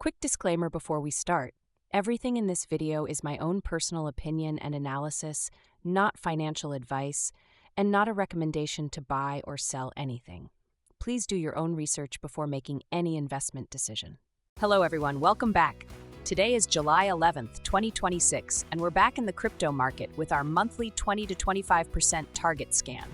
Quick disclaimer before we start. Everything in this video is my own personal opinion and analysis, not financial advice, and not a recommendation to buy or sell anything. Please do your own research before making any investment decision. Hello everyone, welcome back. Today is July 11th, 2026, and we're back in the crypto market with our monthly 20 to 25% target scan.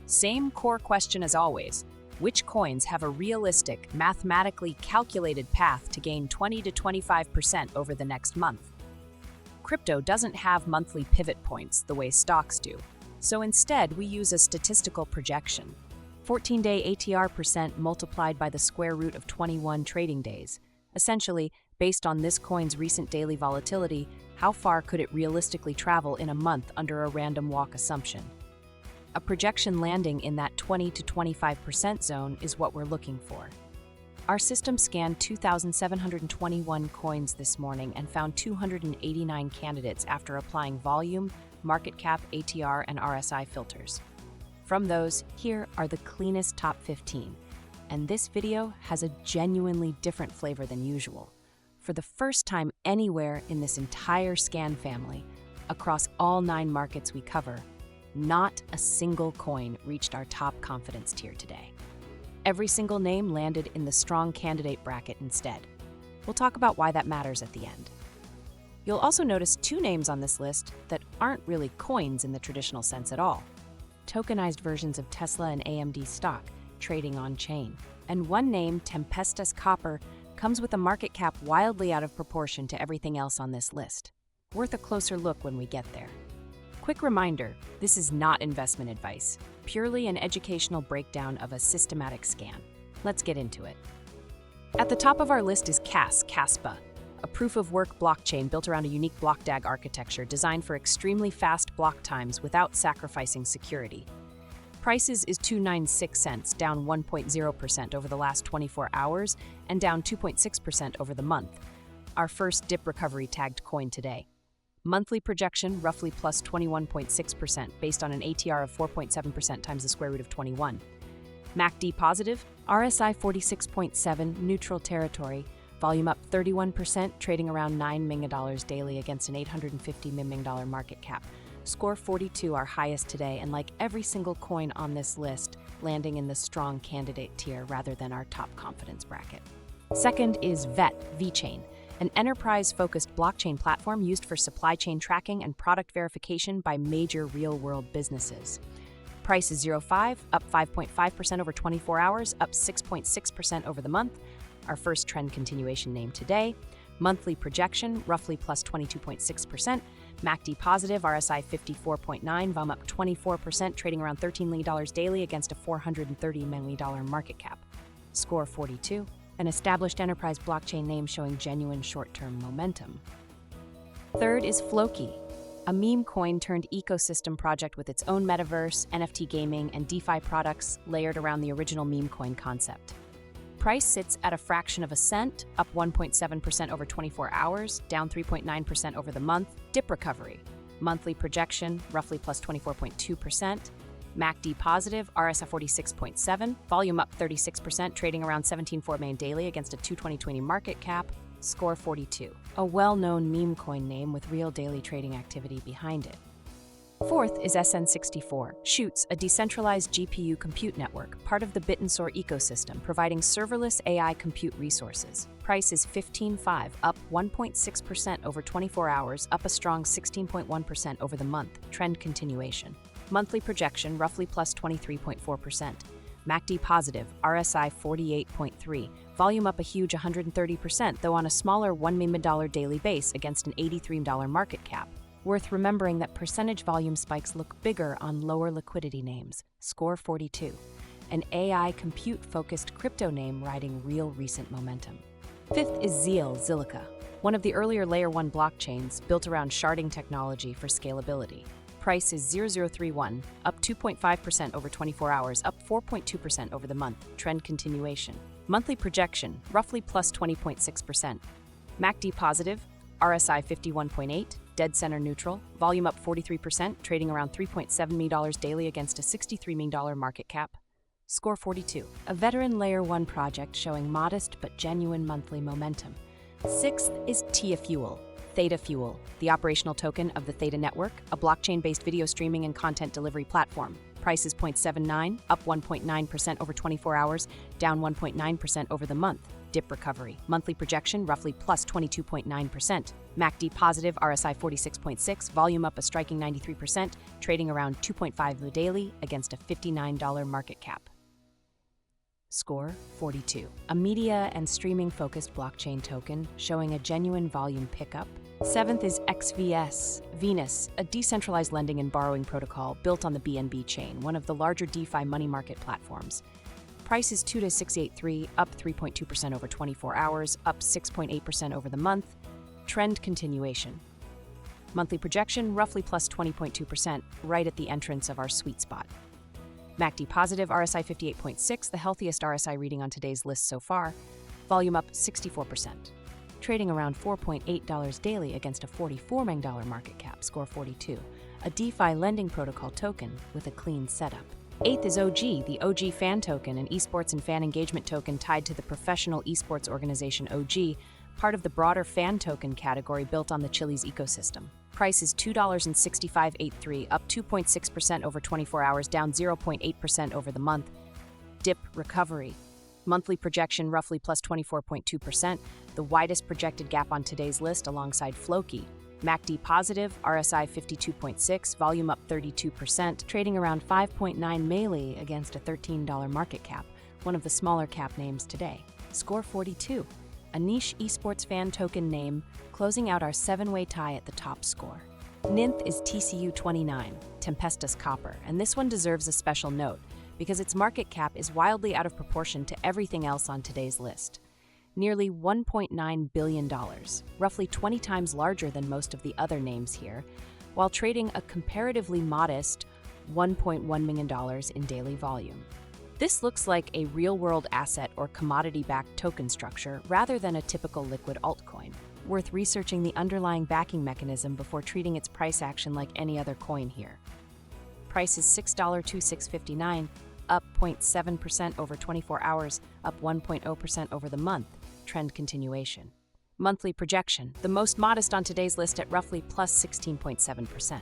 Same core question as always. Which coins have a realistic, mathematically calculated path to gain 20 to 25% over the next month? Crypto doesn't have monthly pivot points the way stocks do, so instead we use a statistical projection. 14-day ATR percent multiplied by the square root of 21 trading days. Essentially, based on this coin's recent daily volatility, how far could it realistically travel in a month under a random walk assumption? A projection landing in that 20 to 25% zone is what we're looking for. Our system scanned 2,721 coins this morning and found 289 candidates after applying volume, market cap, ATR, and RSI filters. From those, here are the cleanest top 15. And this video has a genuinely different flavor than usual. For the first time anywhere in this entire scan family, across all 9 markets we cover, not a single coin reached our top confidence tier today. Every single name landed in the strong candidate bracket instead. We'll talk about why that matters at the end. You'll also notice 2 names on this list that aren't really coins in the traditional sense at all. Tokenized versions of Tesla and AMD stock, trading on-chain. And one name, Tempestus Copper, comes with a market cap wildly out of proportion to everything else on this list. Worth a closer look when we get there. Quick reminder, this is not investment advice, purely an educational breakdown of a systematic scan. Let's get into it. At the top of our list is KAS Kaspa, a proof-of-work blockchain built around a unique block DAG architecture designed for extremely fast block times without sacrificing security. Prices is 296 cents, down 1.0% over the last 24 hours and down 2.6% over the month. Our first dip recovery tagged coin today. Monthly projection, roughly plus 21.6%, based on an ATR of 4.7% times the square root of 21. MACD positive, RSI 46.7, neutral territory, volume up 31%, trading around $9 million daily against an $850 million market cap. Score 42, our highest today, and like every single coin on this list, landing in the strong candidate tier rather than our top confidence bracket. Second is VeChain, an enterprise-focused blockchain platform used for supply chain tracking and product verification by major real-world businesses. Price is 0.5, up 5.5% over 24 hours, up 6.6% over the month. Our first trend continuation name today. Monthly projection, roughly plus 22.6%. MACD positive, RSI 54.9, VUM up 24%, trading around $13 million daily against a $430 million market cap. Score 42. An established enterprise blockchain name showing genuine short-term momentum. Third is Floki, a meme coin turned ecosystem project with its own metaverse, NFT gaming, and DeFi products layered around the original meme coin concept. Price sits at a fraction of a cent, up 1.7% over 24 hours, down 3.9% over the month. Dip recovery. Monthly projection, roughly plus 24.2%. MACD positive, RSI 46.7, volume up 36%, trading around 17.4 million daily against a 220 market cap. Score 42. A well-known meme coin name with real daily trading activity behind it. Fourth is SN64, Shoots, a decentralized GPU compute network, part of the BitTensor ecosystem, providing serverless AI compute resources. Price is 15.5, up 1.6% over 24 hours, up a strong 16.1% over the month. Trend continuation. Monthly projection, roughly plus 23.4%. MACD positive, RSI 48.3, volume up a huge 130%, though on a smaller $1 million daily base against an $83 million market cap. Worth remembering that percentage volume spikes look bigger on lower liquidity names. Score 42. An AI compute-focused crypto name riding real recent momentum. Fifth is Zilliqa, one of the earlier Layer 1 blockchains built around sharding technology for scalability. Price is 0.031, up 2.5% over 24 hours, up 4.2% over the month. Trend continuation. Monthly projection, roughly plus 20.6%. MACD positive, RSI 51.8, dead center neutral, volume up 43%, trading around $3.7 million daily against a $63 million market cap. Score 42, a veteran Layer 1 project showing modest but genuine monthly momentum. Sixth is TIA Fuel, Theta Fuel, the operational token of the Theta network, a blockchain-based video streaming and content delivery platform. Price is 0.79, up 1.9% over 24 hours, down 1.9% over the month. Dip recovery. Monthly projection roughly plus 22.9%. MACD positive, RSI 46.6, volume up a striking 93%, trading around 2.5 the daily against a $59 market cap. Score 42. A media and streaming-focused blockchain token showing a genuine volume pickup. Seventh is XVS, Venus, a decentralized lending and borrowing protocol built on the BNB chain, one of the larger DeFi money market platforms. Price is 2.683, up 3.2% over 24 hours, up 6.8% over the month. Trend continuation. Monthly projection roughly plus 20.2%, right at the entrance of our sweet spot. MACD positive, RSI 58.6, the healthiest RSI reading on today's list so far. Volume up 64%. Trading around $4.8 daily against a $44 million market cap, score 42. A DeFi lending protocol token with a clean setup. Eighth is OG, the OG fan token, an esports and fan engagement token tied to the professional esports organization OG, part of the broader fan token category built on the Chili's ecosystem. Price is $2.6583, up 2.6% over 24 hours, down 0.8% over the month. Dip recovery. Monthly projection roughly plus 24.2%, the widest projected gap on today's list alongside Floki. MACD positive, RSI 52.6, volume up 32%, trading around 5.9 melee against a $13 market cap, one of the smaller cap names today. Score 42. A niche esports fan token name, closing out our 7-way tie at the top score. Ninth is TCU29, Tempestus Copper, and this one deserves a special note because its market cap is wildly out of proportion to everything else on today's list. Nearly $1.9 billion, roughly 20 times larger than most of the other names here, while trading a comparatively modest $1.1 million in daily volume. This looks like a real-world asset or commodity-backed token structure rather than a typical liquid altcoin. Worth researching the underlying backing mechanism before treating its price action like any other coin here. Price is $6.2659, up 0.7% over 24 hours, up 1.0% over the month. Trend continuation. Monthly projection, the most modest on today's list at roughly plus 16.7%.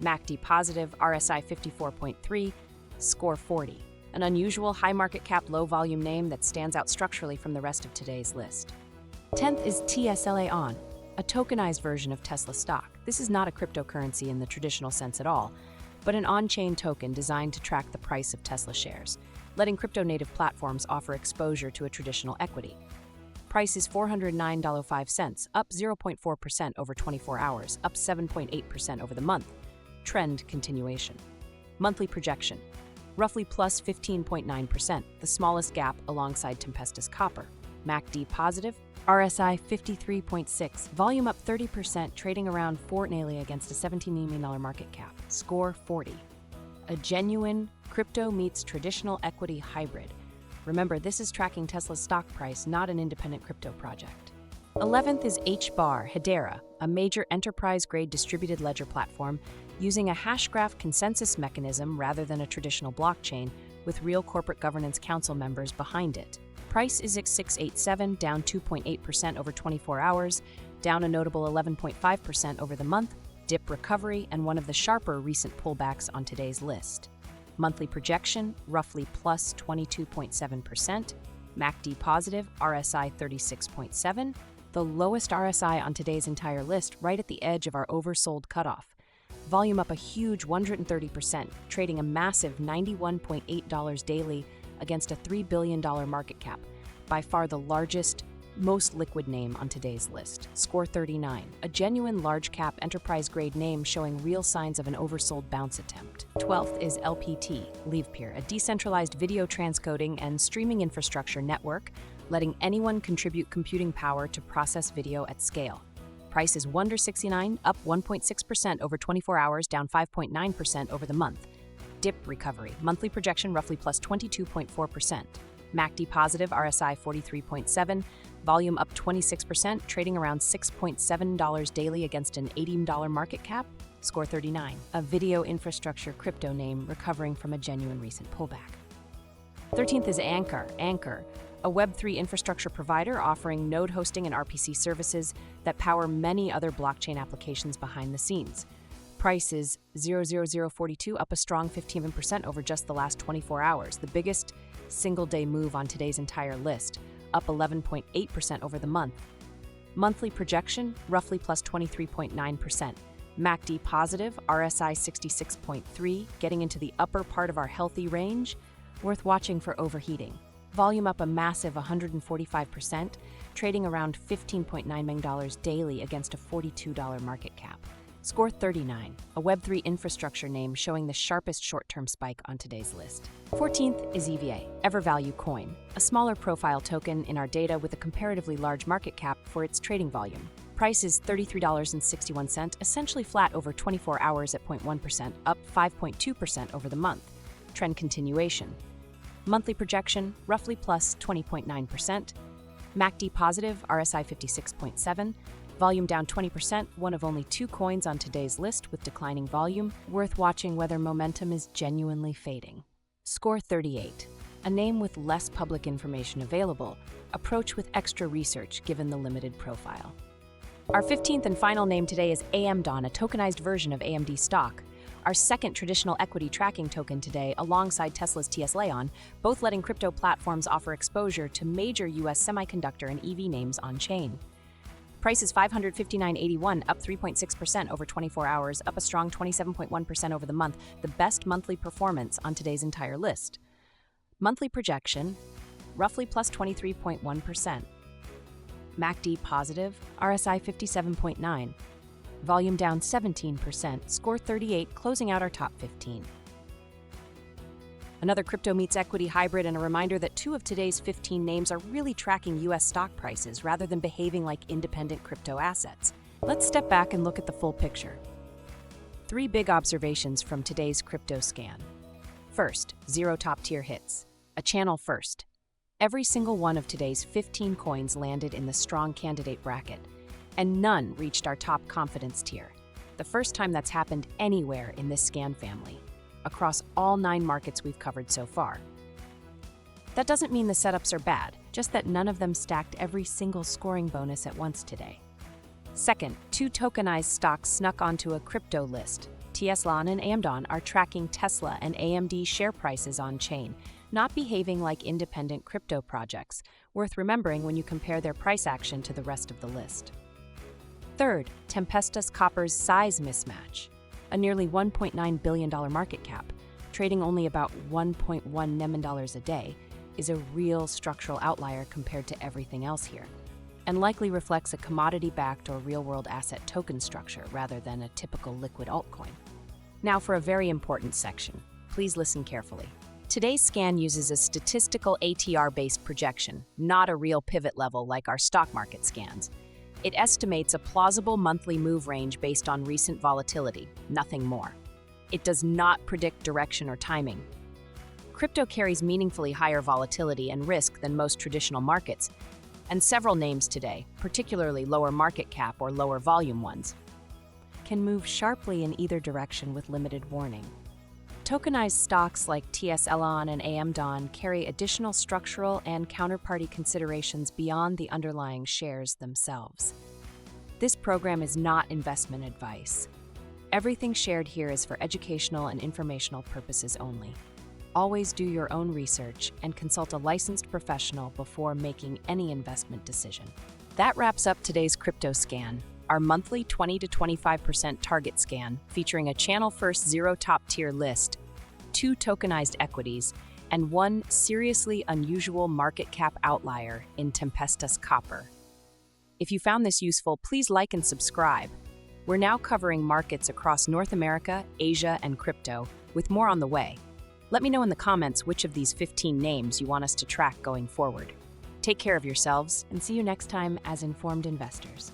MACD positive, RSI 54.3, score 40. An unusual high market cap, low volume name that stands out structurally from the rest of today's list. 10th is TSLA On, a tokenized version of Tesla stock. This is not a cryptocurrency in the traditional sense at all, but an on-chain token designed to track the price of Tesla shares, letting crypto-native platforms offer exposure to a traditional equity. Price is $409.05, up 0.4% over 24 hours, up 7.8% over the month. Trend continuation. Monthly projection, roughly plus 15.9%, the smallest gap alongside Tempestus Copper. MACD positive, RSI 53.6, volume up 30%, trading around $4 daily against a $17 million market cap. Score 40. A genuine crypto meets traditional equity hybrid. Remember, this is tracking Tesla's stock price, not an independent crypto project. 11th is HBAR Hedera, a major enterprise-grade distributed ledger platform using a hash graph consensus mechanism rather than a traditional blockchain, with real corporate governance council members behind it. Price is at $6.87, down 2.8% over 24 hours, down a notable 11.5% over the month. Dip recovery and one of the sharper recent pullbacks on today's list. Monthly projection, roughly plus 22.7%. MACD positive, RSI 36.7. The lowest RSI on today's entire list, right at the edge of our oversold cutoff. Volume up a huge 130%, trading a massive $91.8 daily against a $3 billion market cap, by far the largest, most liquid name on today's list. Score 39, a genuine large-cap enterprise-grade name showing real signs of an oversold bounce attempt. 12th is LPT, Livepeer, a decentralized video transcoding and streaming infrastructure network, letting anyone contribute computing power to process video at scale. Price is $1.69, up 1.6% over 24 hours, down 5.9% over the month. Dip recovery, monthly projection roughly plus 22.4%. MACD positive, RSI 43.7, volume up 26%, trading around $6.7 daily against an $80 market cap. Score 39, a video infrastructure crypto name recovering from a genuine recent pullback. 13th is Anchor, a Web3 infrastructure provider offering node hosting and RPC services that power many other blockchain applications behind the scenes. Price is 0.00042, up a strong 15% over just the last 24 hours, the biggest single-day move on today's entire list, up 11.8% over the month. Monthly projection, roughly plus 23.9%. MACD positive, RSI 66.3, getting into the upper part of our healthy range, worth watching for overheating. Volume up a massive 145%, trading around $15.9 million daily against a $42 market cap. Score 39, a Web3 infrastructure name showing the sharpest short-term spike on today's list. 14th is EVA, EverValue Coin, a smaller profile token in our data with a comparatively large market cap for its trading volume. Price is $33.61, essentially flat over 24 hours at 0.1%, up 5.2% over the month. Trend continuation. Monthly projection, roughly plus 20.9%. MACD positive, RSI 56.7. Volume down 20%, one of only 2 coins on today's list with declining volume. Worth watching whether momentum is genuinely fading. Score 38, a name with less public information available. Approach with extra research given the limited profile. Our 15th and final name today is AMDON, a tokenized version of AMD stock. Our second traditional equity tracking token today, alongside Tesla's TSLAON, both letting crypto platforms offer exposure to major US semiconductor and EV names on-chain. Price is $559.81, up 3.6% over 24 hours, up a strong 27.1% over the month, the best monthly performance on today's entire list. Monthly projection, roughly plus 23.1%. MACD positive, RSI 57.9. Volume down 17%, score 38, closing out our top 15. Another crypto meets equity hybrid, and a reminder that 2 of today's 15 names are really tracking US stock prices rather than behaving like independent crypto assets. Let's step back and look at the full picture. 3 big observations from today's crypto scan. First, 0 top-tier hits. A channel first. Every single one of today's 15 coins landed in the strong candidate bracket, and none reached our top confidence tier. The first time that's happened anywhere in this scan family, across all 9 markets we've covered so far. That doesn't mean the setups are bad, just that none of them stacked every single scoring bonus at once today. Second, 2 tokenized stocks snuck onto a crypto list. TSLAON and AMDON are tracking Tesla and AMD share prices on-chain, not behaving like independent crypto projects, worth remembering when you compare their price action to the rest of the list. Third, Tempestus Copper's size mismatch. A nearly $1.9 billion market cap, trading only about $1.1 million a day, is a real structural outlier compared to everything else here, and likely reflects a commodity-backed or real-world asset token structure rather than a typical liquid altcoin. Now for a very important section. Please listen carefully. Today's scan uses a statistical ATR-based projection, not a real pivot level like our stock market scans. It estimates a plausible monthly move range based on recent volatility, nothing more. It does not predict direction or timing. Crypto carries meaningfully higher volatility and risk than most traditional markets, and several names today, particularly lower market cap or lower volume ones, can move sharply in either direction with limited warning. Tokenized stocks like TSLAON and AMDON carry additional structural and counterparty considerations beyond the underlying shares themselves. This program is not investment advice. Everything shared here is for educational and informational purposes only. Always do your own research and consult a licensed professional before making any investment decision. That wraps up today's crypto scan, our monthly 20 to 25% target scan featuring a channel-first 0 top-tier list, 2 tokenized equities, and 1 seriously unusual market cap outlier in Tempestus Copper. If you found this useful, please like and subscribe. We're now covering markets across North America, Asia, and crypto, with more on the way. Let me know in the comments which of these 15 names you want us to track going forward. Take care of yourselves, and see you next time as informed investors.